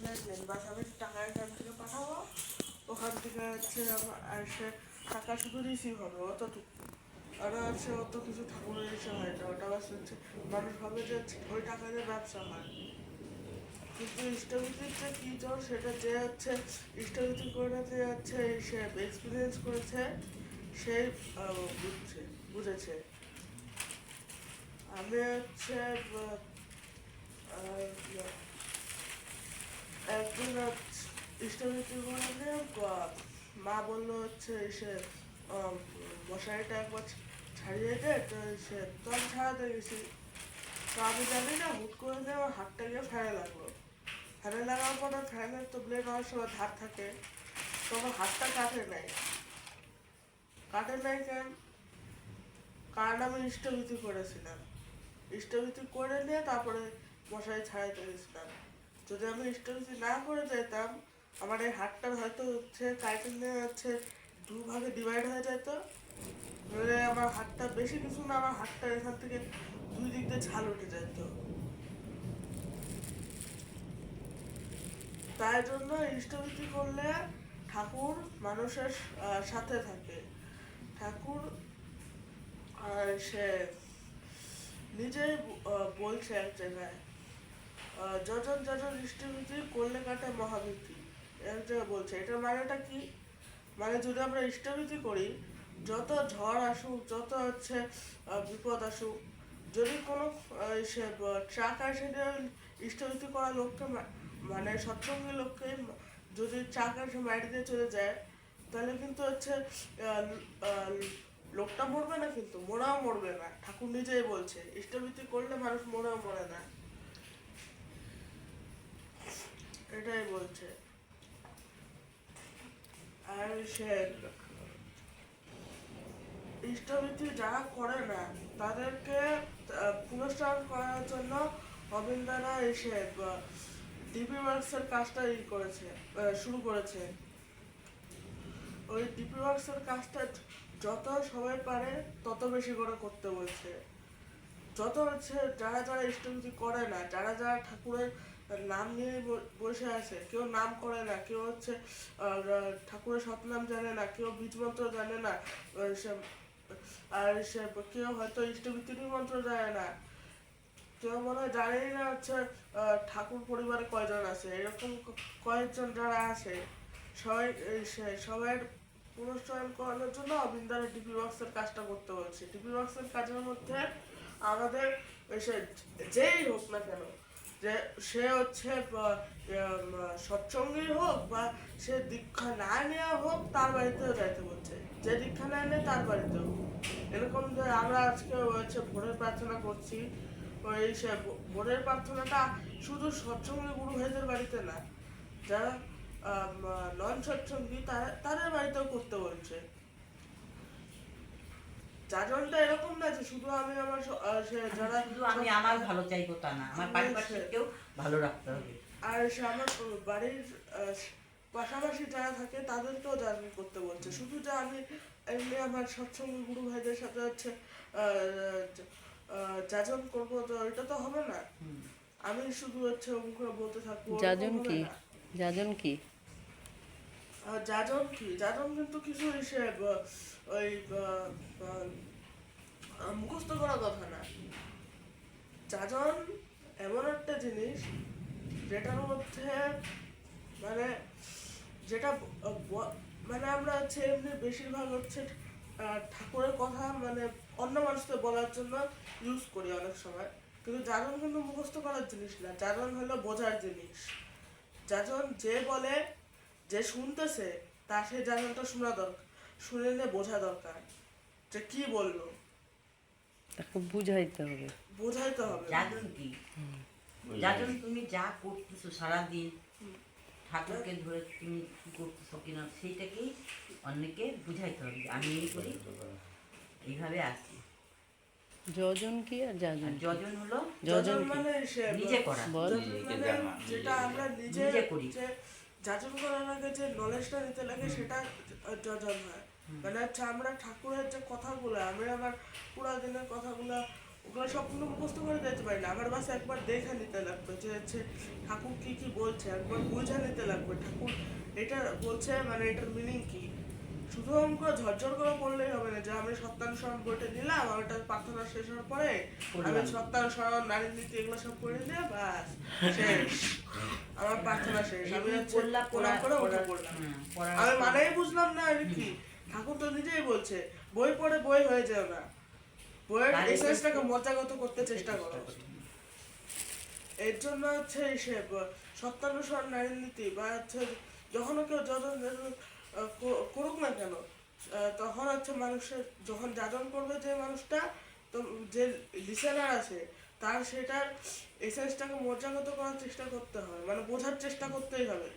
নেন বাস আমি টাকা এখান থেকে পাঠাবো, ওখান থেকে হচ্ছে আর সে টাকা শুধু রিসিভ হবে অতটুকু। আর হচ্ছে অত কিছু ঠাকুরের ইসে হয় না, ওটা বাস হচ্ছে মানুষ ভাবে যে ওই টাকা দিয়ে ব্যবসা হয়। কিন্তু ইষ্টভূতির যে কী জোর সেটা যে হচ্ছে ইষ্টভূতি করে যে হচ্ছে সে এক্সপিরিয়েন্স করেছে সেই বুঝেছে। আমি হচ্ছে একদিন ইষ্টভূতি করে মা বললো হচ্ছে সে মশারিটা একবার ছাড়িয়ে দে, তো সে তো আমি ছাড়াতে গেছি। তো আমি জানি না হুট করে যে আমার হাতটা গিয়ে ফেলে লাগলো। ফেলে লাগার পরে ফ্যানের তো ব্লেড হওয়ার সময় ধার থাকে, তখন হাতটা কাটে নাই কেন? কারণ আমি ইষ্টভূতি করেছিলাম। ইষ্টভূতি করে নিয়ে তারপরে মশারি ছাড়াইতে গেছিলাম। যদি আমি ইষ্টভূতি না করে যেতাম, আমার এই হাতটা হয়তো হচ্ছে কাইটে নিয়ে হচ্ছে দুভাগে ডিভাইড হয়ে যেত। নইলে আমার হাতটা বেশি কিছু না, আমার হাতটা এখান থেকে দুই দিক দিয়ে ঝাল উঠে যেত। তাই জন্য ইষ্টভূতি করলে ঠাকুর মানুষের সাথে থাকে। ঠাকুর সে নিজেই বলছে এক জায়গায়, যজন যজন ইষ্টভূতি করলে কাটে মহাভীতি। এক জায়গায় বলছে, এটার মানেটা কি? মানে যদি আমরা ইষ্টভূতি করি, যত ঝড় আসুক, যত হচ্ছে বিপদ আসুক, যদি কোনো সে ট্রাক আসে ইষ্টভূতি করা লোককে মানে সৎসঙ্গী লোককে যদি ট্রাক এসে মাইরে দিয়ে চলে যায়, তাহলে কিন্তু হচ্ছে আহ, আহ, লোকটা মরবে না, কিন্তু মোড়াও মরবে না। ঠাকুর নিজেই বলছে ইষ্টভূতি করলে মানুষ মোড়াও মরে না, এটাই বলছে। আর সে ইষ্টভূতি যারা করে না তাদেরকে পুনঃস্থাপন করার জন্য অবিন্দারা এসে ডিপি ওয়ার্কসের কাজটা শুরু করেছে। ওই ডিপি ওয়ার্কসের কাজটা যত সবাই পারে তত বেশি করে করতে বলছে। যত হচ্ছে যারা যারা ইষ্টভূতি করে না, যারা যারা ঠাকুরের নাম নিয়ে বসে আছে, কেউ নাম করে না, কেউ হচ্ছে ঠাকুরের সৎনাম জানে না, কেউ বীজ মন্ত্র জানে না, আর সে কেউ হয়তো ইষ্টভূতির মন্ত্র জানে না, কেউ মনে হয় জানেই না হচ্ছে ঠাকুর পরিবারে কয়জন আছে, এরকম কয়েকজন যারা আছে সবাই সবাই পুনঃস্মরণ করানোর জন্য অবিন্দারে ডিপি বক্সের কাজটা করতে বলছে। ডিপি বক্সের কাজের মধ্যে আমাদের সে যেই হোক না কেন, যে সে হচ্ছে সৎসঙ্গী হোক বা সে দীক্ষা না নেওয়া হোক, তার বাড়িতেও যাইতে বলছে। যে দীক্ষা না নেয় তার বাড়িতেও। এরকম যে আমরা আজকে হচ্ছে ভোরের প্রার্থনা করছি, ওই সে ভোরের প্রার্থনাটা শুধু সৎসঙ্গী গুরু ভাইদের বাড়িতে না, যারা নন সৎসঙ্গী তাদের বাড়িতেও করতে বলছে। যাজনটা এরকম না যে শুধু আমি আমার যারা শুধু আমি আমার ভালো চাইবো তা না, আমার পারিপার্শ্বিককেও ভালো রাখতে হবে। আর সে আমার বাড়ির পাশাপাশি যারা থাকে তাদেরকেও যাজন করতে বলছে। শুধু যে আমি এমনি আমার সৎসঙ্গী গুরু ভাইদের সাথে হচ্ছে যাজন করবো, তো এটা তো হবে না। আমি শুধু হচ্ছে মুখে বলতে থাকবো, যাজন কি? যাজন কি? যাজন কি? যাজন কিন্তু কিছু হিসেব ওই মুখস্থ করা কথা না। যাজন এমন একটা জিনিস যেটার মধ্যে মানে যেটা মানে আমরা হচ্ছে এমনি বেশিরভাগ হচ্ছে ঠাকুরের কথা মানে অন্য মানুষকে বলার জন্য ইউজ করি অনেক সময়, কিন্তু যাজন কিন্তু মুখস্থ করার জিনিস না, যাজন হলো বোঝার জিনিস। যাজন যে বলে, যে শুনতেছে তার সেই যাজনটা শোনা দরকার, শুনে নিয়ে বোঝা দরকার যে কি বললো, তাকে বুঝাইতে হবে। বোঝাইতে হবে। যাজন কি? যাজন তুমি যা করতেছো সারাদিন ঠাকুরকে ধরে তুমি কি করতেছো কিনা সেইটাকেই অন্যকে বুঝাইতে হবে। আমি এই করি, এইভাবে আসি। যজন কি আর যাজন? যজন হলো যজন মানে নিজে করা। বল। মানে যেটা আমরা নিজে করি। যাজন করার আগে যে নলেজটা নিতে লাগে সেটা যজন হয়। মানে হচ্ছে আমরা ঠাকুরের যে কথাগুলো, আমি আমার পুরা দিনের কথাগুলো ওগুলো সম্পূর্ণ মুখস্থ করে দিতে পারি না। আমার বাসে একবার দেখে নিতে লাগবে যে হচ্ছে ঠাকুর কি কি বলছে, একবার বুঝে নিতে লাগবে ঠাকুর এটা বলছে মানে এটার মিনিং কি। শুধু অঙ্ক ঝরঝর করে পড়লেই হবে না যে আমি সত্যানুসরণ বইটা নিলাম, আর ওটা প্রার্থনা শেষ হওয়ার পরে আমি সত্যানুসরণ নারী নীতি এগুলো সব পড়ে দিয়ে বাস শেষ, আমার প্রার্থনা শেষ, আমি হচ্ছে পড়লা, প্রণাম করে উঠে পড়া- পড়লাম। হ্যাঁ, পড়ার আমি পর- মানেই বুঝলাম না আমি কি। ঠাকুর তো নিজেই বলছে বই পড়ে বই হয়ে যাও না, বইয়ের তাহলে এসেন্সটাকে তো- মজাগত করতে চেষ্টা করো। এর জন্য হচ্ছে সে সত্যানুসরণ নারী নীতি বা হচ্ছে যখন কেউ যখন করুক না কেন, তখন হচ্ছে মানুষের যখন যাজন করবে যে মানুষটা, তো যে লিসেনার আছে তার সেটার এসেন্সটাকে মজাগত করার চেষ্টা করতে হবে, মানে বোঝার চেষ্টা করতেই হবে।